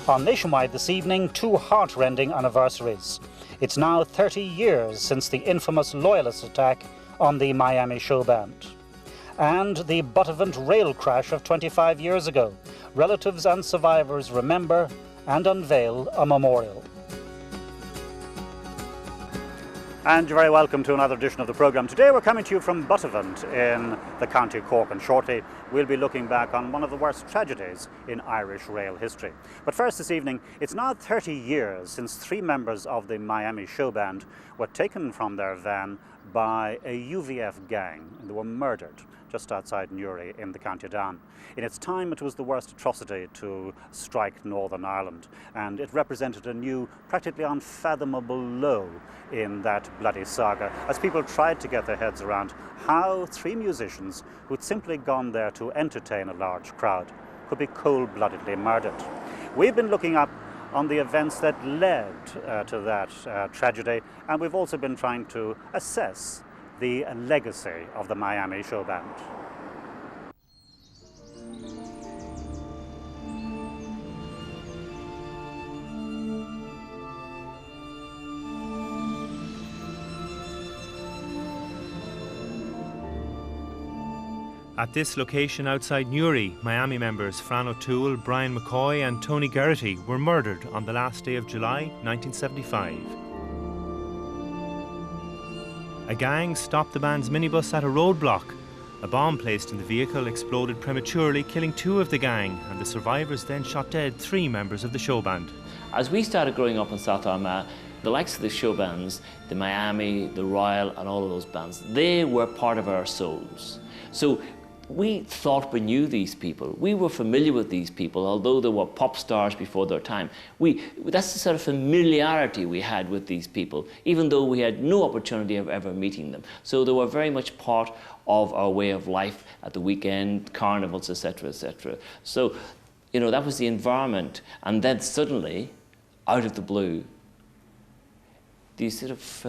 On Nationwide this evening, two heart-rending anniversaries. It's now 30 years since the infamous Loyalist attack on the Miami Showband. And the Buttevant rail crash of 25 years ago. Relatives and survivors remember and unveil a memorial. And you're very welcome to another edition of the programme. Today we're coming to you from Buttevant in the County Cork, and shortly we'll be looking back on one of the worst tragedies in Irish rail history. But first this evening, it's now 30 years since three members of the Miami Showband were taken from their van by a UVF gang, and they were murdered just outside Newry in the County Down. In its time, it was the worst atrocity to strike Northern Ireland, and it represented a new, practically unfathomable low in that bloody saga, as people tried to get their heads around how three musicians who'd simply gone there to entertain a large crowd could be cold-bloodedly murdered. We've been looking up on the events that led to that tragedy, and we've also been trying to assess the legacy of the Miami Showband. At this location outside Newry, Miami members Fran O'Toole, Brian McCoy and Tony Geraghty were murdered on the last day of July 1975. A gang stopped the band's minibus at a roadblock. A bomb placed in the vehicle exploded prematurely, killing two of the gang, and the survivors then shot dead three members of the showband. As we started growing up in South Armagh, the likes of the showbands, the Miami, the Royal and all of those bands, they were part of our souls. So we thought we knew these people. We were familiar with these people, although they were pop stars before their time. That's the sort of familiarity we had with these people, even though we had no opportunity of ever meeting them. So they were very much part of our way of life at the weekend, carnivals, etc., etc. So, you know, that was the environment. And then suddenly, out of the blue, these sort of,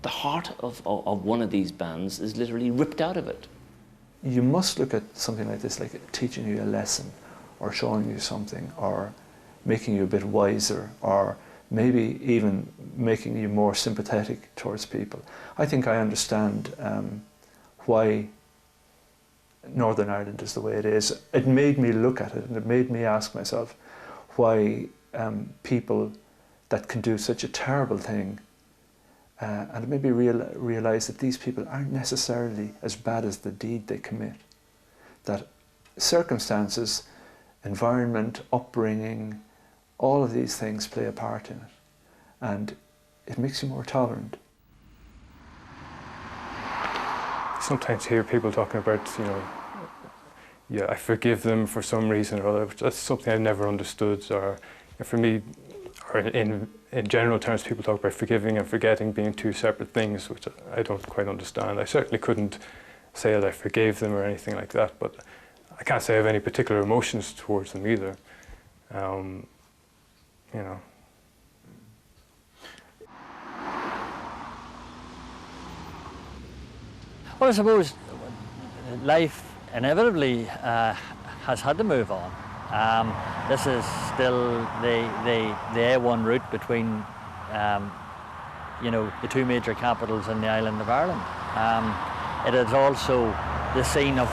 the heart of one of these bands is literally ripped out of it. You must look at something like this, like teaching you a lesson, or showing you something, or making you a bit wiser, or maybe even making you more sympathetic towards people. I think I understand why Northern Ireland is the way it is. It made me look at it, and it made me ask myself why people that can do such a terrible thing, and it made me realise that these people aren't necessarily as bad as the deed they commit. That circumstances, environment, upbringing, all of these things play a part in it. And it makes you more tolerant. Sometimes hear people talking about, you know, yeah, I forgive them for some reason or other. That's something I've never understood. Or for me, or in general terms, people talk about forgiving and forgetting being two separate things, which I don't quite understand. I certainly couldn't say that I forgave them or anything like that, but I can't say I have any particular emotions towards them either. You know. Well, I suppose life inevitably has had to move on. This is still the A1 route between, you know, the two major capitals in the island of Ireland. It is also the scene of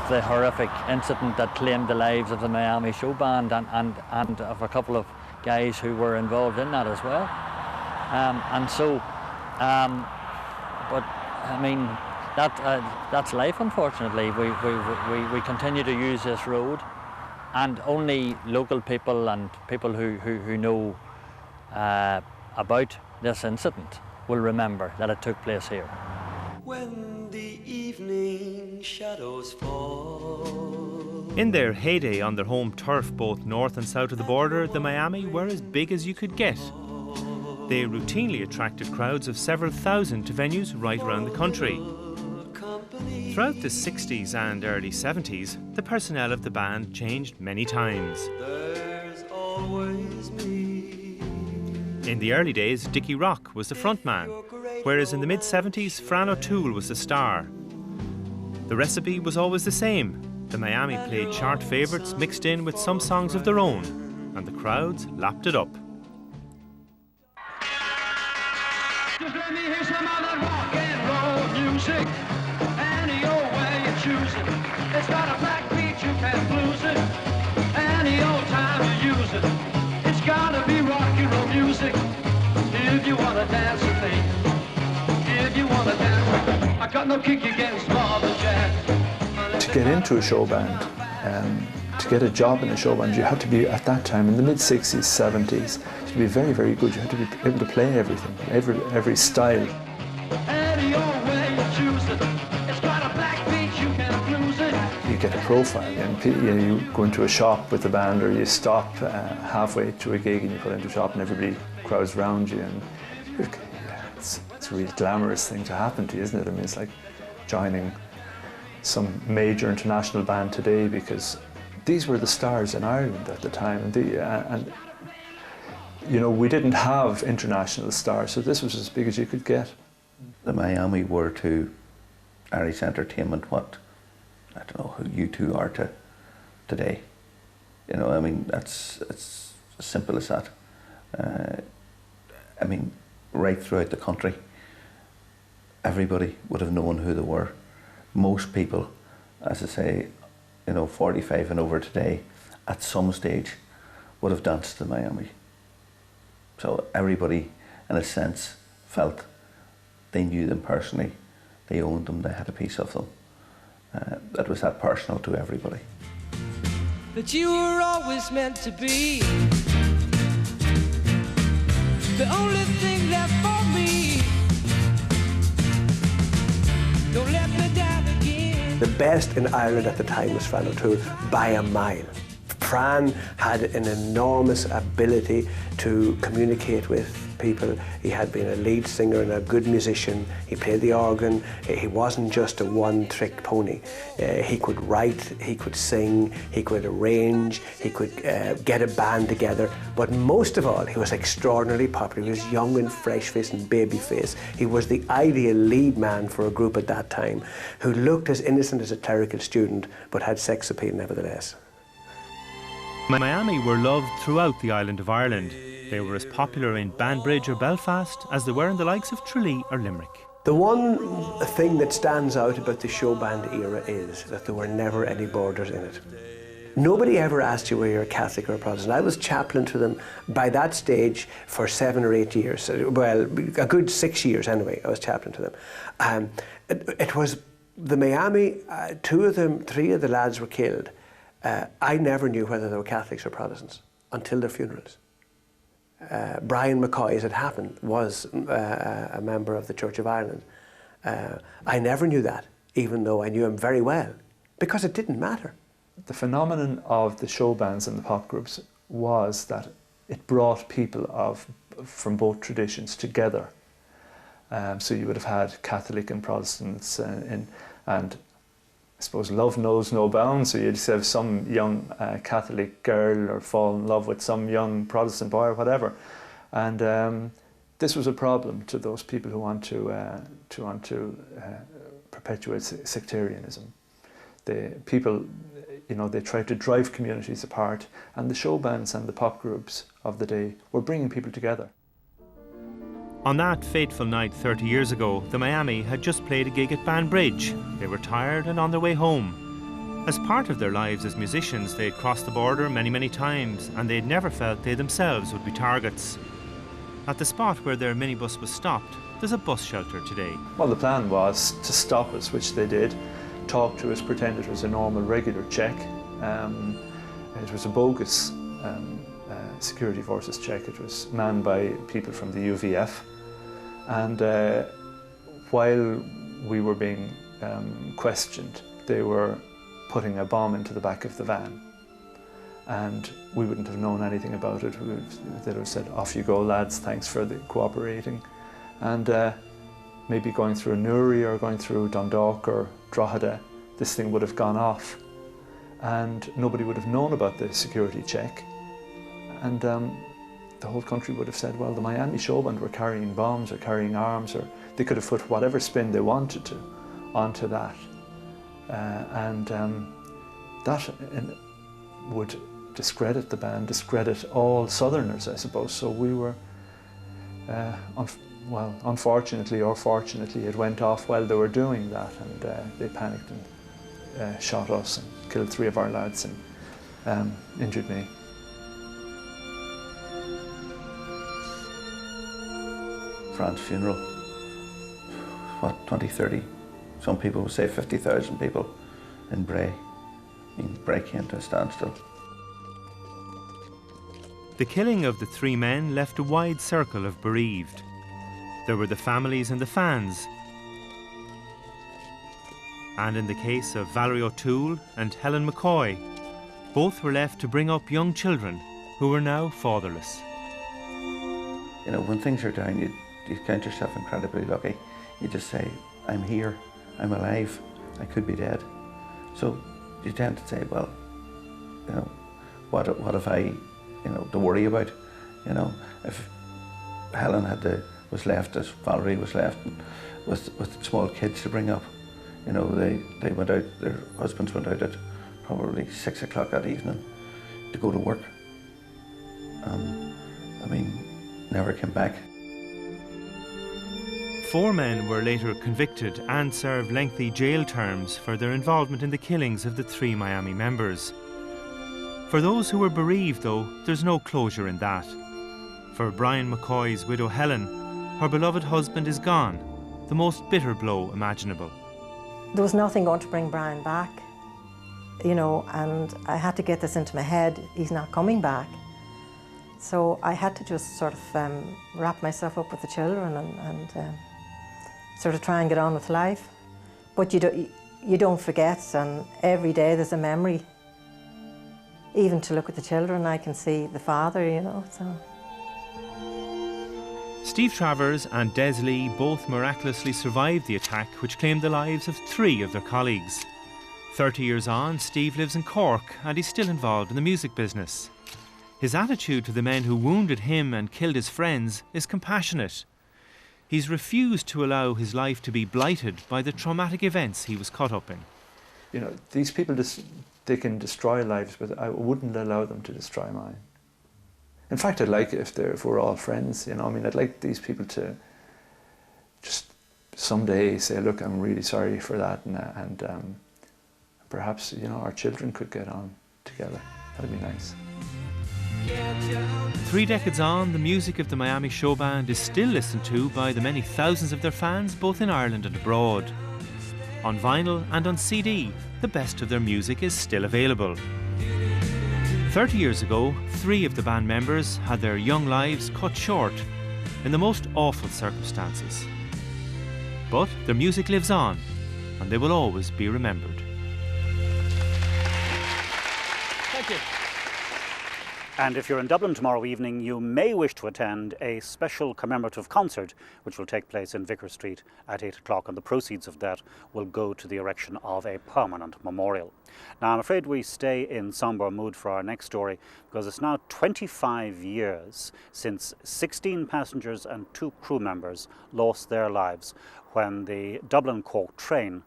the horrific incident that claimed the lives of the Miami Showband and of a couple of guys who were involved in that as well. But I mean, that's life, unfortunately. We continue to use this road, and only local people and people who know about this incident will remember that it took place here. When the evening shadows fall. In their heyday on their home turf, both north and south of the border, the Miami were as big as you could get. They routinely attracted crowds of several thousand to venues right around the country. Throughout the 60s and early 70s, the personnel of the band changed many times. There's always me. In the early days, Dickie Rock was the frontman, whereas in the mid-70s, Fran O'Toole was the star. The recipe was always the same. The Miami played chart favourites mixed in with some songs of their own. and the crowds lapped it up. Just let me hear some of that rock and roll music. Any old way you choose it. It's got a backbeat, you can't lose it. Any old time you use it. It's gotta be rock and roll music. If you wanna dance with me. If you wanna dance with me. I got no kick against Marvin Jack. To get into a show band, to get a job in a show band, you had to be, at that time, in the mid-60s, 70s, to be very, very good. You had to be able to play everything, every style. Any old way you choose it. It's got a backbeat, you can't lose it. You get a profile, and you go into a shop with the band, or you stop halfway to a gig and you pull into a shop and everybody crowds around you, and it's a really glamorous thing to happen to you, isn't it? I mean, it's like joining some major international band today, because these were the stars in Ireland at the time, and you know, we didn't have international stars, so this was as big as you could get. The Miami were to Irish entertainment what, I don't know, who you two are to today. You know, I mean, it's as simple as that. I mean, right throughout the country, everybody would have known who they were. Most people, as I say, you know, 45 and over today, at some stage, would have danced to Miami. So everybody, in a sense, felt they knew them personally, they owned them, they had a piece of them. That was that personal to everybody. But you were always meant to be the only thing left for me. Don't let me down again. The best in Ireland at the time was Fran O'Toole by a mile. Fran had an enormous ability to communicate with people. He had been a lead singer and a good musician. He played the organ. He wasn't just a one-trick pony. He could write, he could sing, he could arrange, he could get a band together. But most of all, he was extraordinarily popular. He was young and fresh-faced and baby-faced. He was the ideal lead man for a group at that time, who looked as innocent as a clerical student, but had sex appeal nevertheless. Miami were loved throughout the island of Ireland. They were as popular in Banbridge or Belfast as they were in the likes of Tralee or Limerick. The one thing that stands out about the show band era is that there were never any borders in it. Nobody ever asked you whether you're a Catholic or a Protestant. I was chaplain to them by that stage for 7 or 8 years. Well, a good 6 years anyway, I was chaplain to them. It was the Miami, 2 of them, 3 of the lads were killed. I never knew whether they were Catholics or Protestants until their funerals. Brian McCoy, as it happened, was a member of the Church of Ireland. I never knew that, even though I knew him very well, because it didn't matter. The phenomenon of the show bands and the pop groups was that it brought people from both traditions together. So you would have had Catholic and Protestants, and I suppose love knows no bounds, so you'd have some young Catholic girl or fall in love with some young Protestant boy or whatever. And this was a problem to those people who want to perpetuate sectarianism. People, you know, they tried to drive communities apart, and the show bands and the pop groups of the day were bringing people together. On that fateful night 30 years ago, the Miami had just played a gig at Banbridge. They were tired and on their way home. As part of their lives as musicians, they'd crossed the border many, many times, and they'd never felt they themselves would be targets. At the spot where their minibus was stopped, there's a bus shelter today. Well, the plan was to stop us, which they did, talk to us, pretend it was a normal, regular check. It was a bogus security forces check. It was manned by people from the UVF. And while we were being questioned, they were putting a bomb into the back of the van. And we wouldn't have known anything about it. They'd have said, off you go lads, thanks for cooperating. And maybe going through Newry or going through Dundalk or Drogheda, this thing would have gone off. And nobody would have known about the security check. And the whole country would have said, well, the Miami Showband were carrying bombs or carrying arms, or they could have put whatever spin they wanted to onto that. That would discredit the band, discredit all Southerners, I suppose. So we were, well, unfortunately or fortunately, it went off while they were doing that, and they panicked and shot us and killed 3 of our lads and injured me. France funeral, what, 20, 30, some people would say 50,000 people in Bray. I mean, Bray came to a standstill. The killing of the 3 men left a wide circle of bereaved. There were the families and the fans. And in the case of Valerie O'Toole and Helen McCoy, both were left to bring up young children who were now fatherless. You know, when things are down, you count yourself incredibly lucky. You just say, I'm here, I'm alive, I could be dead. So you tend to say, well, you know, what have I, you know, to worry about? You know, if Helen was left as Valerie was left with small kids to bring up, you know, they went out, their husbands went out at probably 6 o'clock that evening to go to work. I mean, never came back. 4 men were later convicted and served lengthy jail terms for their involvement in the killings of the 3 Miami members. For those who were bereaved, though, there's no closure in that. For Brian McCoy's widow Helen, her beloved husband is gone, the most bitter blow imaginable. There was nothing going to bring Brian back, you know, and I had to get this into my head, he's not coming back. So I had to just sort of wrap myself up with the children and sort of try and get on with life. But you don't forget, and every day there's a memory. Even to look at the children, I can see the father, you know, so. Steve Travers and Des Lee both miraculously survived the attack, which claimed the lives of 3 of their colleagues. 30 years on, Steve lives in Cork and he's still involved in the music business. His attitude to the men who wounded him and killed his friends is compassionate. He's refused to allow his life to be blighted by the traumatic events he was caught up in. You know, these people, they can destroy lives, but I wouldn't allow them to destroy mine. In fact, I'd like it if we're all friends, you know, I mean, I'd like these people to just someday say, look, I'm really sorry for that, and perhaps, you know, our children could get on together. That'd be nice. 3 decades on, the music of the Miami Showband is still listened to by the many thousands of their fans, both in Ireland and abroad. On vinyl and on CD, the best of their music is still available. 30 years ago, 3 of the band members had their young lives cut short in the most awful circumstances. But their music lives on, and they will always be remembered. Thank you. And if you're in Dublin tomorrow evening, you may wish to attend a special commemorative concert which will take place in Vicar Street at 8 o'clock, and the proceeds of that will go to the erection of a permanent memorial. Now, I'm afraid we stay in sombre mood for our next story, because it's now 25 years since 16 passengers and 2 crew members lost their lives when the Dublin-Cork train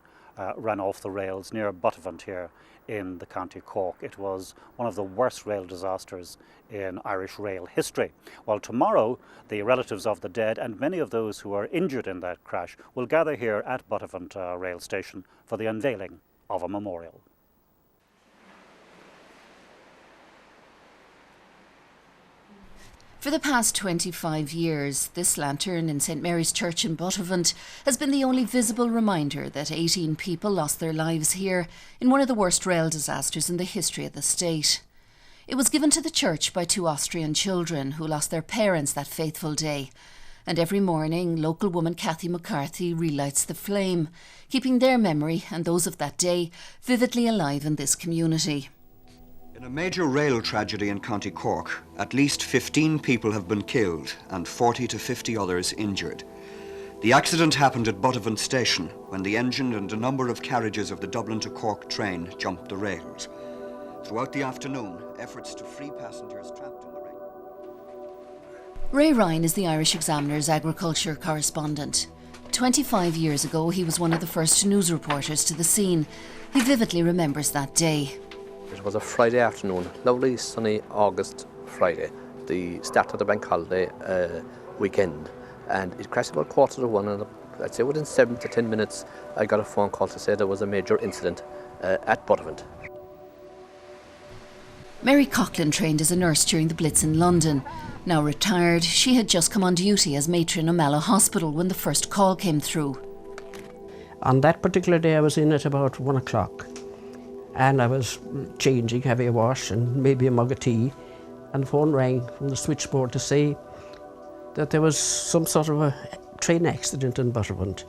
ran off the rails near Buttevant here in the County Cork. It was one of the worst rail disasters in Irish rail history. Well, tomorrow, the relatives of the dead and many of those who were injured in that crash will gather here at Buttevant Rail Station for the unveiling of a memorial. For the past 25 years, this lantern in St Mary's Church in Buttevant has been the only visible reminder that 18 people lost their lives here in one of the worst rail disasters in the history of the state. It was given to the church by 2 Austrian children who lost their parents that fateful day, and every morning local woman Cathy McCarthy relights the flame, keeping their memory and those of that day vividly alive in this community. In a major rail tragedy in County Cork, at least 15 people have been killed and 40 to 50 others injured. The accident happened at Buttevant Station when the engine and a number of carriages of the Dublin to Cork train jumped the rails. Throughout the afternoon, efforts to free passengers trapped in the rail. Ray Ryan is the Irish Examiner's agriculture correspondent. 25 years ago, he was one of the first news reporters to the scene. He vividly remembers that day. It was a Friday afternoon, lovely sunny August Friday, the start of the bank holiday weekend, and it crashed about 1:45, and I'd say within 7 to 10 minutes I got a phone call to say there was a major incident at Buttevant. Mary Coughlin trained as a nurse during the Blitz in London. Now retired, she had just come on duty as matron of Mallow Hospital when the first call came through. On that particular day I was in at about 1 o'clock, and I was changing, having a wash and maybe a mug of tea, and the phone rang from the switchboard to say that there was some sort of a train accident in Buttevant.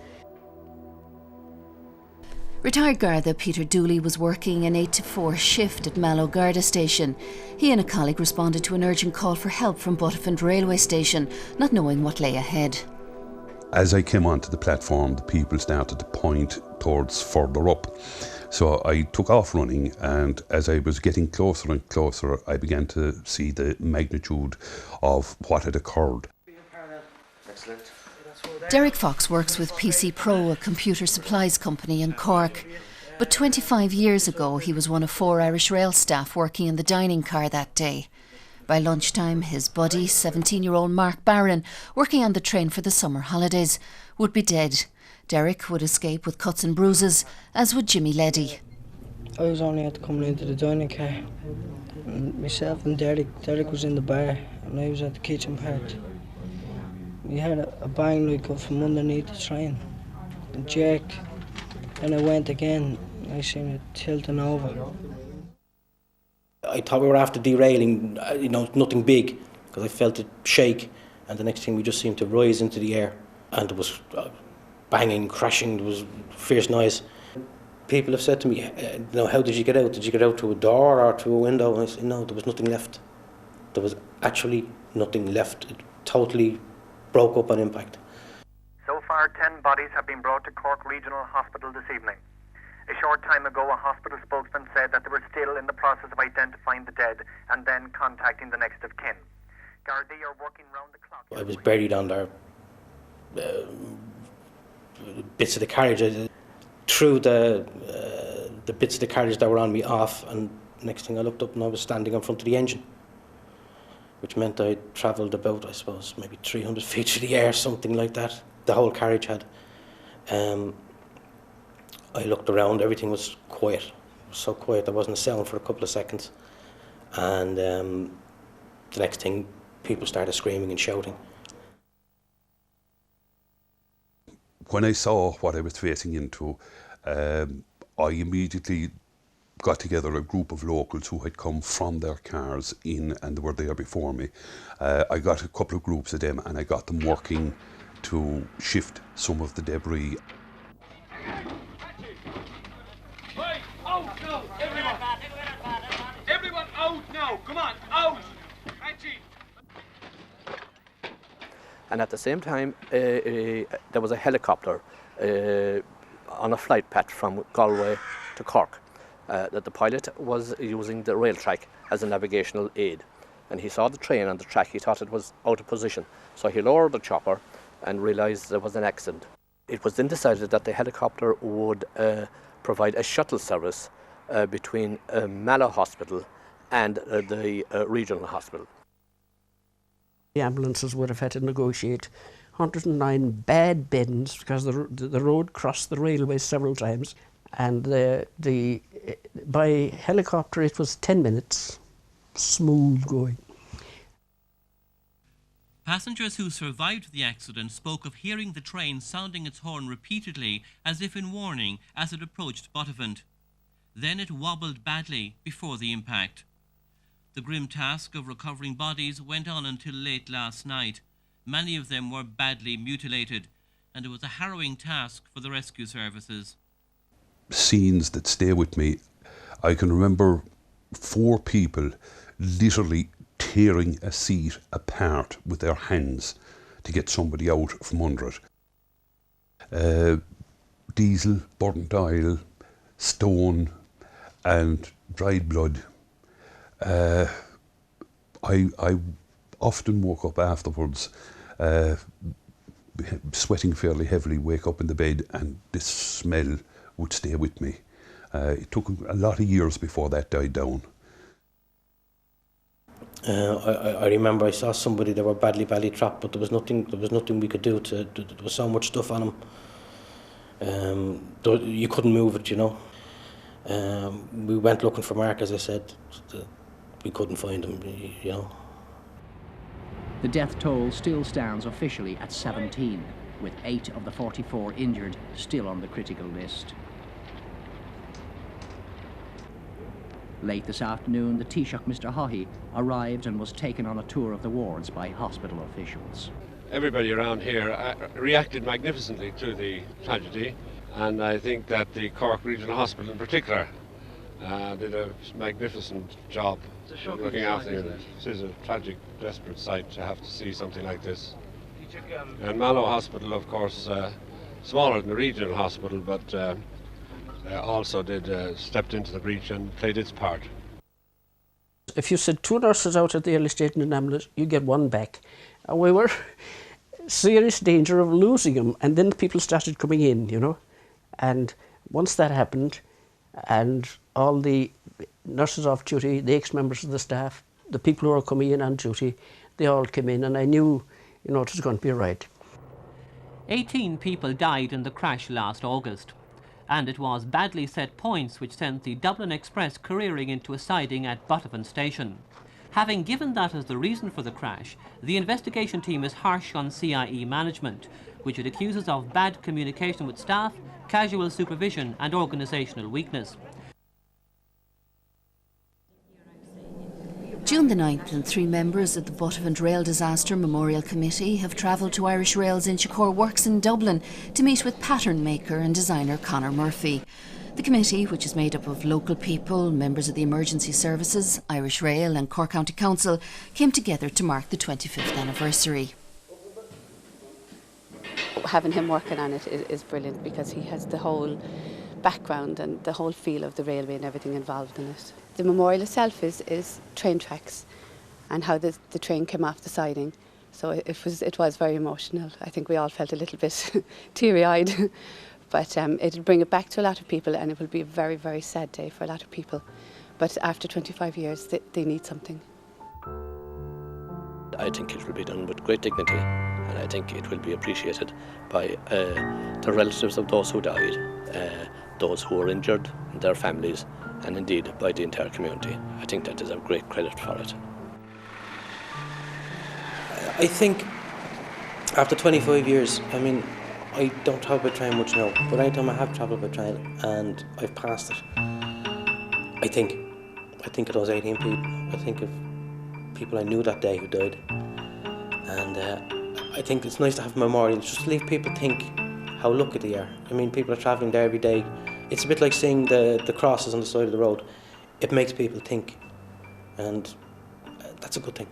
Retired Garda Peter Dooley was working an 8 to 4 shift at Mallow Garda Station. He and a colleague responded to an urgent call for help from Buttevant Railway Station, not knowing what lay ahead. As I came onto the platform, the people started to point towards further up. So I took off running, and as I was getting closer and closer, I began to see the magnitude of what had occurred. Excellent. Derek Fox works with PC Pro, a computer supplies company in Cork. But 25 years ago, he was one of 4 Irish Rail staff working in the dining car that day. By lunchtime, his buddy, 17-year-old Mark Barron, working on the train for the summer holidays, would be dead. Derek would escape with cuts and bruises, as would Jimmy Leddy. I was only at coming into the dining car. And myself and Derek was in the bar, and I was at the kitchen part. We had a bang like up from underneath the train, and jerked, and I went again. I seen it tilting over. I thought we were after derailing, nothing big, because I felt it shake, and the next thing we just seemed to rise into the air, and there was banging, crashing, there was fierce noise. People have said to me, how did you get out? Did you get out through a door or through a window? And I said, no, there was nothing left. There was actually nothing left. It totally broke up on impact. So far, 10 bodies have been brought to Cork Regional Hospital this evening. A short time ago, a hospital spokesman said that they were still in the process of identifying the dead and then contacting the next of kin. Gardaí are working round the clock. I was buried under bits of the carriage. Threw the bits of the carriage that were on me off, and next thing I looked up and I was standing in front of the engine, which meant I travelled about, I suppose, maybe 300 feet through the air, something like that. The whole carriage had. I looked around, everything was quiet. It was so quiet, there wasn't a sound for a couple of seconds. And the next thing, people started screaming and shouting. When I saw what I was facing into, I immediately got together a group of locals who had come from their cars in and they were there before me. I got a couple of groups of them and I got them working to shift some of the debris. Right, out now, everyone! Everyone out now, come on, out! And at the same time, there was a helicopter on a flight path from Galway to Cork that the pilot was using the rail track as a navigational aid. And he saw the train on the track, he thought it was out of position. So he lowered the chopper and realised there was an accident. It was then decided that the helicopter would provide a shuttle service between Mallow Hospital and the regional hospital. The ambulances would have had to negotiate 109 bad bends because the road crossed the railway several times, and by helicopter it was 10 minutes, smooth going. Passengers who survived the accident spoke of hearing the train sounding its horn repeatedly as if in warning as it approached Buttevant. Then it wobbled badly before the impact. The grim task of recovering bodies went on until late last night. Many of them were badly mutilated, and it was a harrowing task for the rescue services. Scenes that stay with me, I can remember 4 people literally tearing a seat apart with their hands to get somebody out from under it. Diesel, burnt oil, stone and dried blood. I often woke up afterwards sweating fairly heavily, wake up in the bed and this smell would stay with me. It took a lot of years before that died down. I remember I saw somebody, they were badly trapped, but there was nothing we could do. There was so much stuff on them. You couldn't move it, you know. We went looking for Mark, as I said. We couldn't find him, you know. The death toll still stands officially at 17, with 8 of the 44 injured still on the critical list. Late this afternoon, the Taoiseach, Mr. Haughey, arrived and was taken on a tour of the wards by hospital officials. Everybody around here reacted magnificently to the tragedy, and I think that the Cork Regional Hospital in particular did a magnificent job looking after it. This is a tragic, desperate sight to have to see something like this. And Mallow Hospital, of course, smaller than the regional hospital, but also stepped into the breach and played its part. If you send 2 nurses out at the early stage in an ambulance, you get 1 back. And we were serious danger of losing them, and then people started coming in, you know. And once that happened, and all the nurses off duty, the ex-members of the staff, the people who were coming in on duty, they all came in, and I knew, you know, it was going to be right. 18 people died in the crash last August, and it was badly set points which sent the Dublin Express careering into a siding at Buttevant Station. Having given that as the reason for the crash, the investigation team is harsh on CIE management, which it accuses of bad communication with staff, casual supervision and organisational weakness. June the 9th and 3 members of the Buttevant Rail Disaster Memorial Committee have travelled to Irish Rail's Inchicore Works in Dublin to meet with pattern maker and designer Conor Murphy. The committee, which is made up of local people, members of the emergency services, Irish Rail and Cork County Council, came together to mark the 25th anniversary. Having him working on it is brilliant because he has the whole background and the whole feel of the railway and everything involved in it. The memorial itself is train tracks and how the train came off the siding. So it was very emotional. I think we all felt a little bit teary-eyed. But it'll bring it back to a lot of people, and it will be a very, very sad day for a lot of people. But after 25 years, they need something. I think it will be done with great dignity, and I think it will be appreciated by the relatives of those who died, those who were injured, their families, and indeed by the entire community. I think that deserves great credit for it. I think after 25 years, I mean, I don't travel by train much now, but anytime I have travelled by train and I've passed it, I think of those 18 people. I think of people I knew that day who died, and I think it's nice to have memorials just to leave people think how lucky they are. I mean, people are travelling there every day. It's a bit like seeing the crosses on the side of the road. It makes people think, and that's a good thing.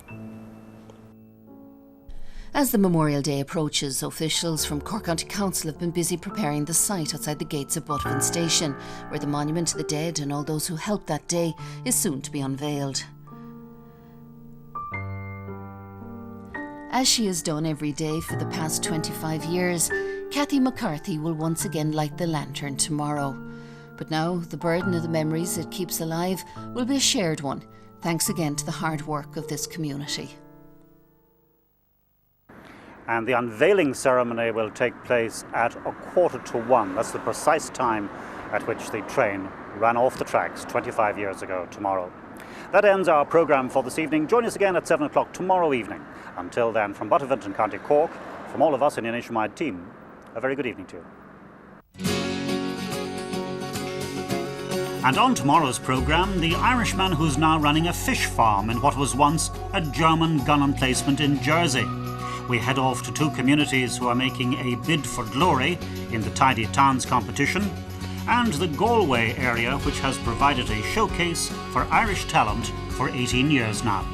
As the Memorial Day approaches, officials from Cork County Council have been busy preparing the site outside the gates of Buttevant Station, where the monument to the dead and all those who helped that day is soon to be unveiled. As she has done every day for the past 25 years, Cathy McCarthy will once again light the lantern tomorrow. But now the burden of the memories it keeps alive will be a shared one, thanks again to the hard work of this community. And the unveiling ceremony will take place at 1:45. That's the precise time at which the train ran off the tracks 25 years ago tomorrow. That ends our programme for this evening. Join us again at 7 o'clock tomorrow evening. Until then, from Buttevant and County Cork, from all of us in the Nationwide team, a very good evening to you. And on tomorrow's programme, the Irishman who's now running a fish farm in what was once a German gun emplacement in Jersey. We head off to 2 communities who are making a bid for glory in the Tidy Towns competition, and the Galway area, which has provided a showcase for Irish talent for 18 years now.